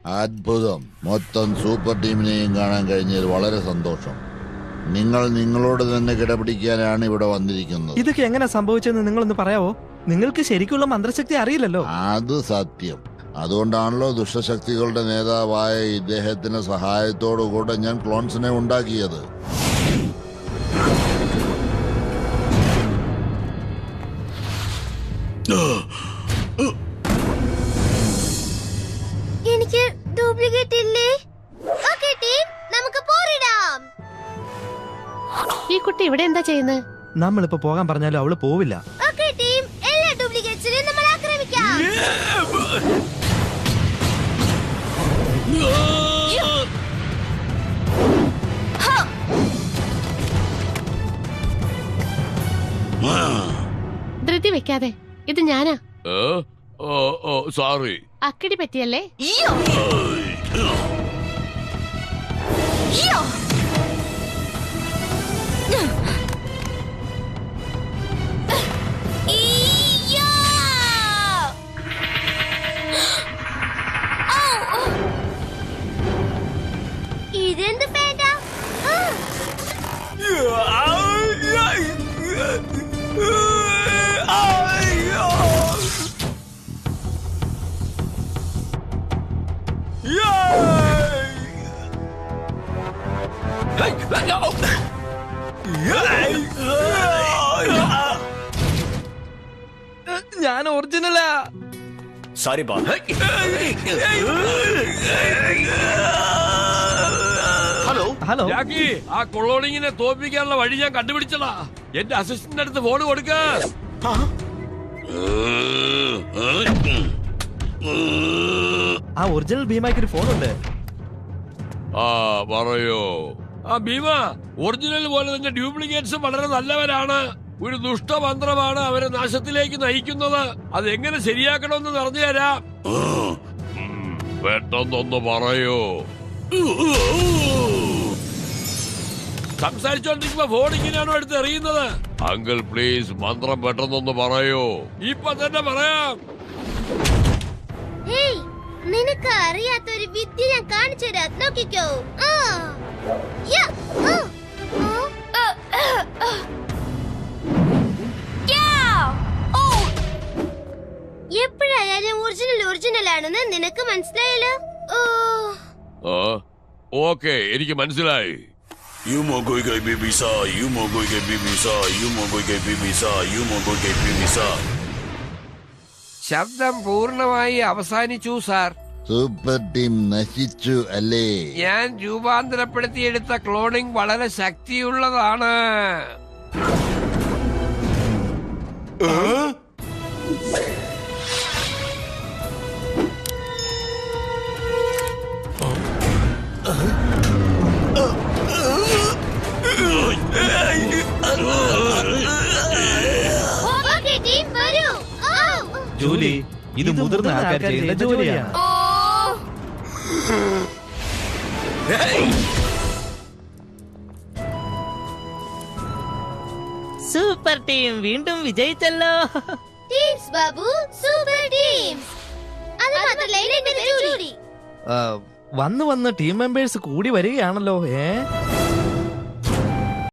അത്ഭുതം. മൊത്തം സൂപ്പർ ടീമിനെയും കാണാൻ കഴിഞ്ഞതിൽ വളരെ സന്തോഷം. നിങ്ങൾ നിങ്ങളോട് തന്നെ കിടപിടിക്കാനാണ് ഇവിടെ വന്നിരിക്കുന്നത്. ഇതൊക്കെ എങ്ങനെ സംഭവിച്ചെന്ന് നിങ്ങളൊന്ന് പറയാവോ? നിങ്ങൾക്ക് ശരിക്കുള്ള മന്ത്രശക്തി അറിയില്ലല്ലോ. അത് സത്യം. അതുകൊണ്ടാണല്ലോ ദുഷ്ടശക്തികളുടെ നേതാവായ ഇദ്ദേഹത്തിന്റെ സഹായത്തോടു കൂടെ ഞാൻ ക്ലോൺസിനെ ഉണ്ടാക്കിയത്. എനിക്ക് ഡ്യൂപ്ലിക്കേറ്റ് ഇല്ലേ? ഓക്കേ ടീം, നമുക്ക് പോരിടാം. ഈ കുട്ടി ഇവിടെ എന്താ ചെയ്യുന്നത്? നമ്മളിപ്പോ പോകാൻ പറഞ്ഞാലും അവള് പോവില്ല. ഓക്കേ ടീം, എല്ലാ ഡ്യൂപ്ലിക്കേറ്റ്സിനെയും നമ്മൾ ആക്രമിക്കാം. ധൃതി വെക്കാതെ, ഇത് ഞാനാ. സോറി. അക്കിടി പറ്റിയല്ലേ? ഇതെന്ത് പേട? ഞാൻ ഒറിജിനലാ. Sorry boss. Hello hello. Jackie, ആ കൊളോണിങ്ങിനെ തോൽപ്പിക്കാനുള്ള വഴി ഞാൻ കണ്ടുപിടിച്ചതാ. എന്റെ അസിസ്റ്റന്റ് അടുത്ത് ഫോൺ കൊടുക്ക. ആ ഒറിജിനൽ ഭീമാക്ക് ഒരു ഫോണുണ്ട്. ആ പറയോ. ആ ഭീമ, ഒറിജിനൽ പോലെ തന്നെ ഡ്യൂപ്ലിക്കേറ്റ്സ് വളരെ നല്ലവരാണ്. ഒരു ദുഷ്ടമന്ത്രമാണ് അവരെ നാശത്തിലേക്ക് നയിക്കുന്നത്. അതെങ്ങനെ ശരിയാക്കണമെന്ന് പറഞ്ഞു തരാം. പെട്ടെന്നൊന്ന് പറയോ. സംസാരിച്ചോണ്ടിരിക്കുമ്പോ ഫോൺ ഇങ്ങനെയാണോ എടുത്ത് എറിയുന്നത്? അങ്കിൾ പ്ലീസ്, മന്ത്രം പെട്ടെന്നൊന്ന് പറയോ. ഇപ്പൊ തന്നെ പറയാം. ഹേയ്, നിനക്ക് അറിയാത്തൊരു വിദ്യ ഞാൻ കാണിച്ചു തരാം, നോക്കിക്കോ. എപ്പോഴായാലും ഒറിജിനൽ ആണെന്ന് നിനക്ക് മനസ്സിലായല്ലോ. ഓക്കെ, എനിക്ക് മനസ്സിലായി. ശബ്ദം പൂർണ്ണമായി അവസാനിച്ചു സാർ. സൂപ്പർ ടീം നശിച്ചു അല്ലേ? ഞാൻ രൂപാന്തരപ്പെടുത്തിയെടുത്ത ക്ലോണിംഗ് വളരെ ശക്തിയുള്ളതാണ്. ജോലി ഇത് മുതിർന്ന ആൾക്കാർ ചെയ്യുന്ന ജോലിയാണ്. സൂപ്പർ ടീം വീണ്ടും വിജയിച്ചല്ലോ. Teams Babu, super teams. അത് മാത്രമല്ല, ഇതെന്റെ ജോലി. വന്ന് ടീം മെമ്പേഴ്സ് കൂടി വരികയാണല്ലോ.